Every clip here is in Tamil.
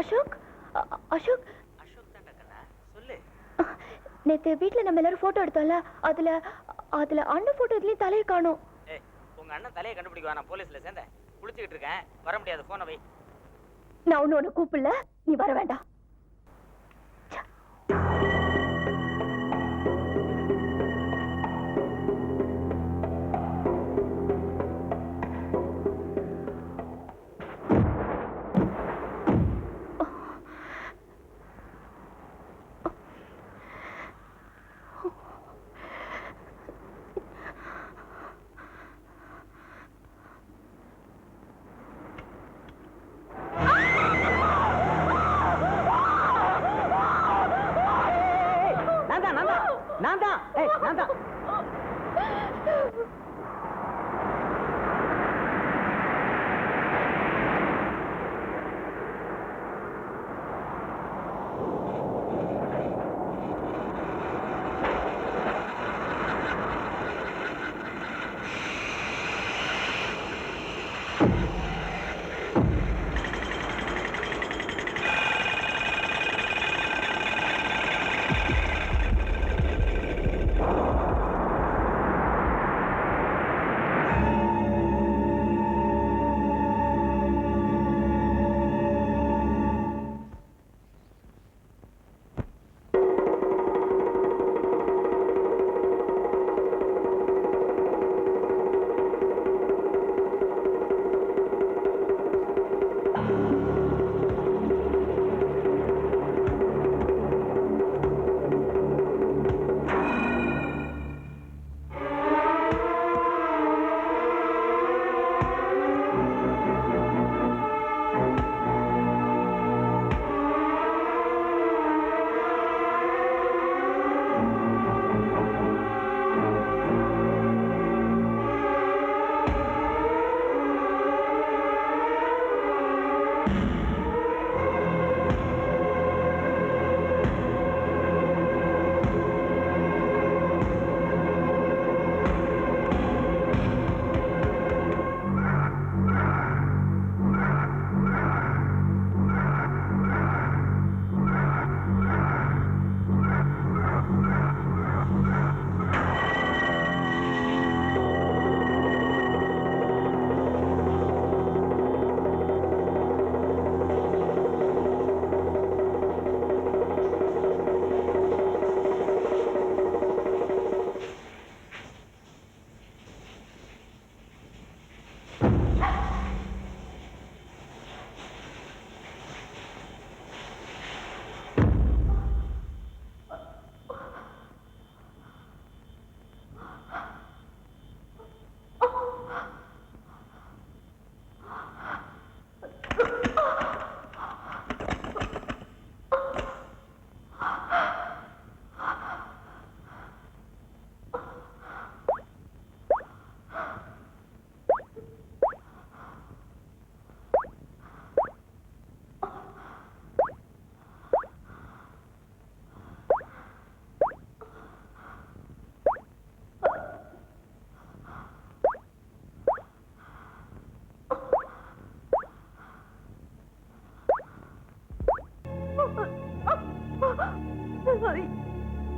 அசோக் அசோக் அசோக் தான் கண்ணா, சொல்லு. நேத்து வீட்ல நம்ம எல்லாரும் போட்டோ எடுத்தோம்ல, அதுல அதுல அண்ணன் போட்டோ இதுலயும் தலையை காணோம். ஏய், உங்க அண்ணன் தலையை கண்டுபிடிக்குவா? நான் போலீஸ்ல சேர்ந்தேன், குளிச்சுக்கிட்டு இருக்கேன், வர முடியாது. போன வை. நான் உன்னை கூப்பிடல, நீ வர வேண்டாம்.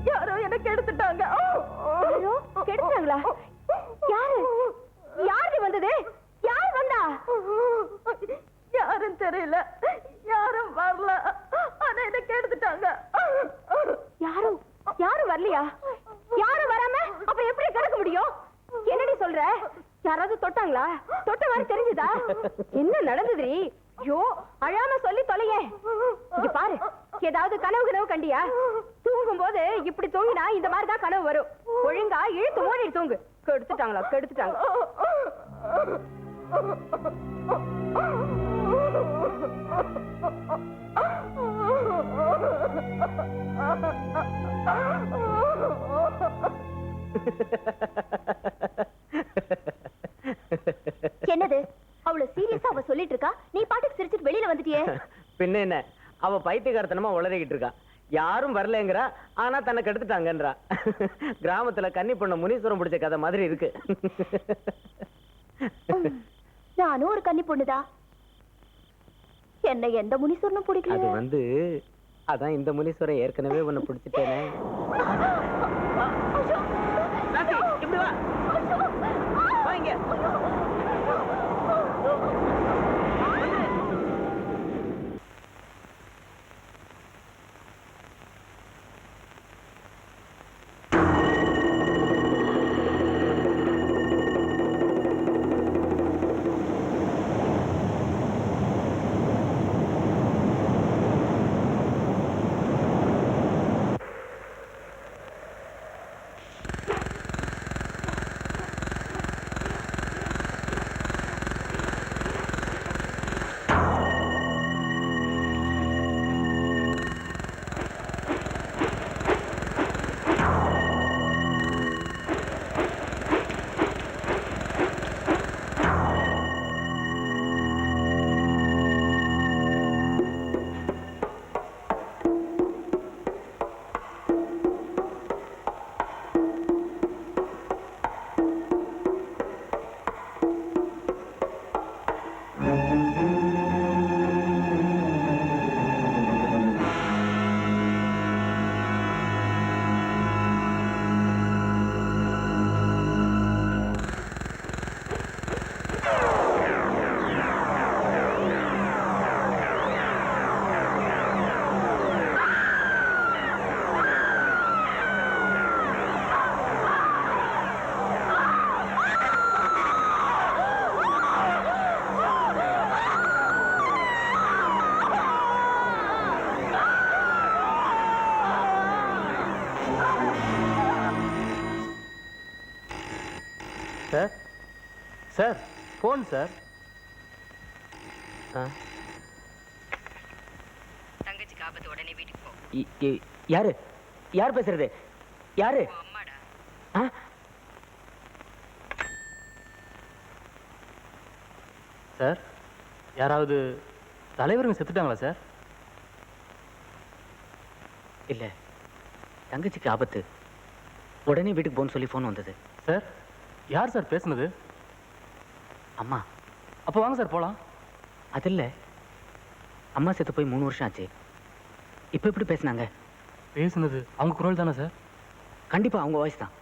யாரோ எனக்கு எடுத்துட்டாங்க. கெடுத்தாங்களா? யாரு யாரு வந்தது? யார் வந்தா? யாரும் தெரியல, யாரும் வரல, ஆனா எனக்கு எடுத்துட்டாங்க. யாரும் யாரும் வரலையா? யாரும் வராம அப்ப எப்படி கிடக்க முடியும்? என்னடி சொல்ற? யாராவது தொட்டாங்களா? தொட்ட மாதிரி தெரிஞ்சுதா? என்ன நடந்தது? ஐயோ, அழாம சொல்லி தொலைங்க. இங்க பாரு, ஏதாவது கனவு கண்டியா? தூங்கும் போது இப்படி தூங்கினா இந்த மாதிரி தான் கனவு வரும். ஒழுங்கா இழுத்து மூடி தூங்கு. கெடுத்துட்டாங்களா? கெடுத்துட்டாங்க. என்னது? அவள சீரியஸா அவ சொல்லிட்டு இருக்கா, நீ பாட்டுக்கு சிரிச்சிட்டு வெளியில வந்துட்டியே. பின்ன என்ன, அவ பைத்தியக்காரத்தனமா உளறிக்கிட்டு இருக்கா. யாரும் வரலங்கறா, ஆனா தன்னை கெடுத்துட்டாங்கன்றா. கிராமத்துல கன்னி பொண்ண முனீஸ்வரம் பிடிச்ச கதை மாதிரி இருக்கு. நானும் ஒரு கன்னி பொண்ணுதா. என்ன எந்த முனீஸ்வரனும் பிடிக்கல. அது வந்து அதான் இந்த முனீஸ்வரன் ஏற்கனவே உன்னை பிடிச்சிட்டேனே. இப்படி வா. வா இங்க. Sir sir phone sir. தங்கச்சிக்கு ஆபத்து, உடனே வீட்டுக்கு போ. யாரு யார் பேசுறது? யாரு? அம்மாடா. சார் யாராவது தலைவருங்க செத்துட்டாங்களா சார்? இல்ல, தங்கச்சிக்கு ஆபத்து, உடனே வீட்டுக்கு போன்னு சொல்லி போன் வந்தது. சார் யார் சார் பேசுனது? அம்மா. அப்போ வாங்க சார் போலாம். அது இல்ல, அம்மா செத்து போய் 3 வருஷம் ஆச்சு. இப்ப எப்படி பேசுனாங்க? பேசுனது அவங்க குரல் தானே சார்? கண்டிப்பா அவங்க வாய்ஸ் தான்.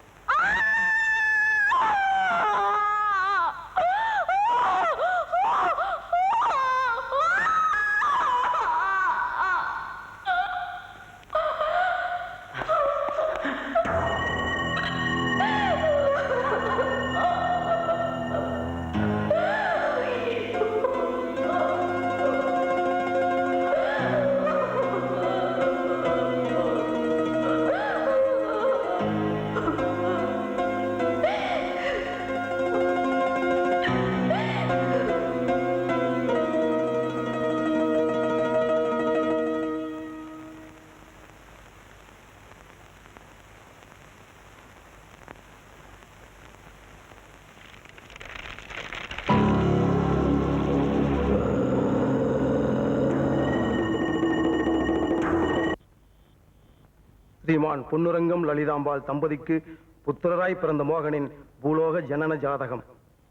ஸ்ரீமான் பொன்னுரங்கம் லலிதாம்பாள் தம்பதிக்கு புத்திரராய் பிறந்த மோகனின் பூலோக ஜனன ஜாதகம்.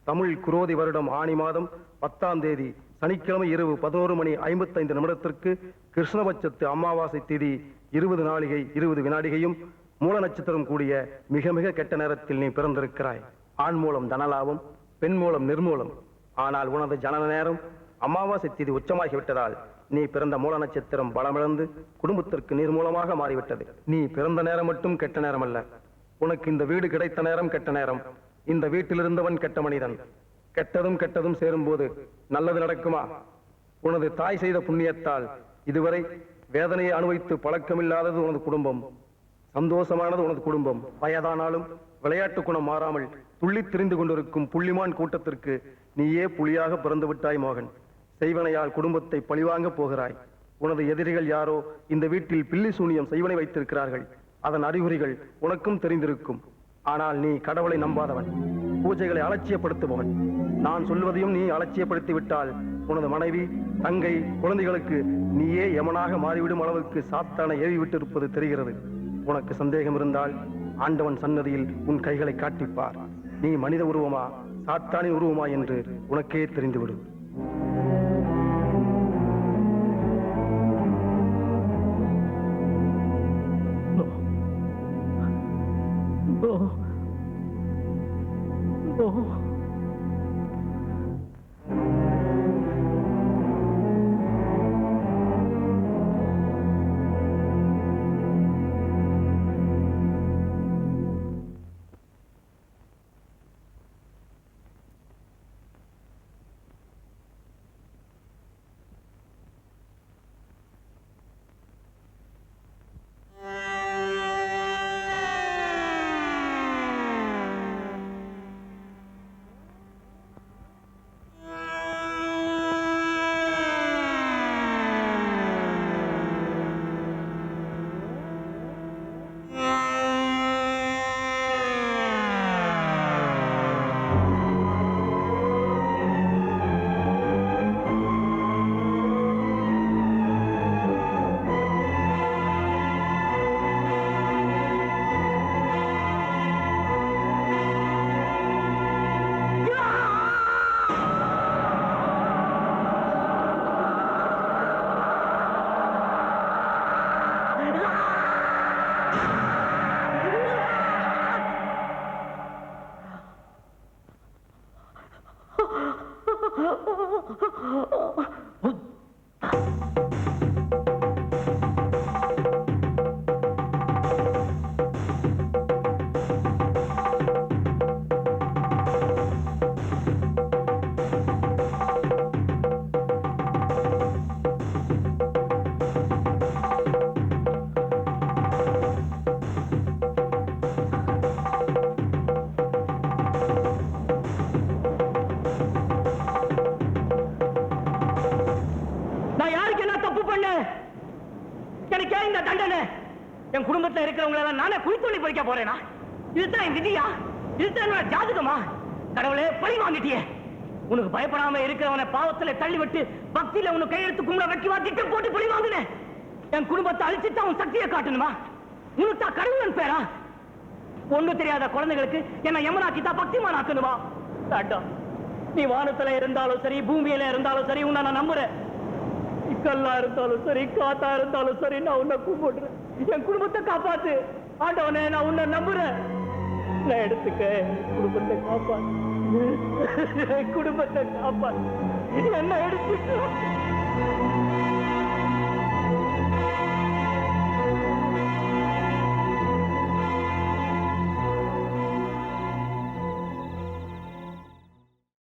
தமிழ் குரோதி வருடம் ஆனி மாதம் 10ஆம் தேதி சனிக்கிழமை இரவு 11:55 கிருஷ்ணபட்சத்து அமாவாசை திதி 20 நாழிகை 20 வினாடிகையும் மூல நட்சத்திரம் கூடிய மிக மிக கெட்ட நேரத்தில் நீ பிறந்திருக்கிறாய். ஆண் மூலம் தனலாபம், பெண் மூலம் நிர்மூலம். ஆனால் உனது ஜனன நேரம் அமாவாசை திதி உச்சமாகிவிட்டதால் நீ பிறந்த மூல நட்சத்திரம் பலமிழந்து குடும்பத்திற்கு நிர்மூலமாக மாறிவிட்டது. நீ பிறந்த நேரம் மட்டும் கெட்ட நேரம் அல்ல, உனக்கு இந்த வீடு கிடைத்த நேரம் கெட்ட நேரம். இந்த வீட்டில் இருந்தவன் கெட்ட மனிதன். கெட்டதும் கெட்டதும் சேரும் போது நல்லது நடக்குமா? உனது தாய் செய்த புண்ணியத்தால் இதுவரை வேதனையை அனுபவித்து பழக்கமில்லாதது உனது குடும்பம், சந்தோஷமானது உனது குடும்பம். வயதானாலும் விளையாட்டு குணம் மாறாமல் துள்ளி திரிந்து கொண்டிருக்கும் புள்ளிமான் கூட்டத்திற்கு நீயே புலியாக பிறந்து விட்டாய் மோகன். செய்வனையால் குடும்பத்தை பழிவாங்க போகிறாய். உனது எதிரிகள் யாரோ இந்த வீட்டில் பில்லி சூனியம் செய்வனை வைத்திருக்கிறார்கள். அதன் அறிகுறிகள் உனக்கும் தெரிந்திருக்கும். ஆனால் நீ கடவுளை நம்பாதவன், பூஜைகளை அலட்சியப்படுத்துபவன். நான் சொல்வதையும் நீ அலட்சியப்படுத்தி விட்டால் உனது மனைவி, தங்கை, குழந்தைகளுக்கு நீயே யமனாக மாறிவிடும் அளவுக்கு சாத்தானை ஏவி விட்டிருப்பது தெரிகிறது. உனக்கு சந்தேகம் இருந்தால் ஆண்டவன் சன்னதியில் உன் கைகளை காட்டிப்பார். நீ மனித உருவமா சாத்தானின் உருவமா என்று உனக்கே தெரிந்துவிடும். இந்த தண்டனை? என் குடும்பத்துல இருக்கிறவங்க எல்லாம் நானே குளித்தொல்லி பறிக்க போறேனா? இதுதான் என் விதியா? இதுதான் என்னோட ஜாதகமா? கடவுளே, பழி வாங்கிட்டியே. உனக்கு பயப்படாம இருக்கிறவனை பாவத்துல தள்ளி விட்டு பக்தியில உனக்கு கையெழுத்து கும்பிட வைக்கவா திட்டம் போட்டு பழி வாங்கினேன்? என் குடும்பத்தை அழிச்சுட்டு அவன் சக்தியை காட்டணுமா? உனக்கு தான் கடவுளன் பேரா? ஒண்ணு தெரியாத குழந்தைகளுக்கு என்ன யமனாக்கித்தா பக்திமான் ஆக்கணுமா? வேண்டாம். நீ வானத்துல இருந்தாலும் சரி, பூமியில இருந்தாலும் சரி, உன்னை நான் நம்புறேன். கல்லா இருந்தாலும் சரி, காத்தா இருந்தாலும் சரி, நான் உன்னை கும்பிடுறேன். என் குடும்பத்தை காப்பாத்து ஆண்டவனே, நான் உன்னை நம்புறேன். நான் எடுத்துக்க, குடும்பத்தை காப்பாத்து, குடும்பத்தை காப்பாத்து, என்ன எடுத்துக்க.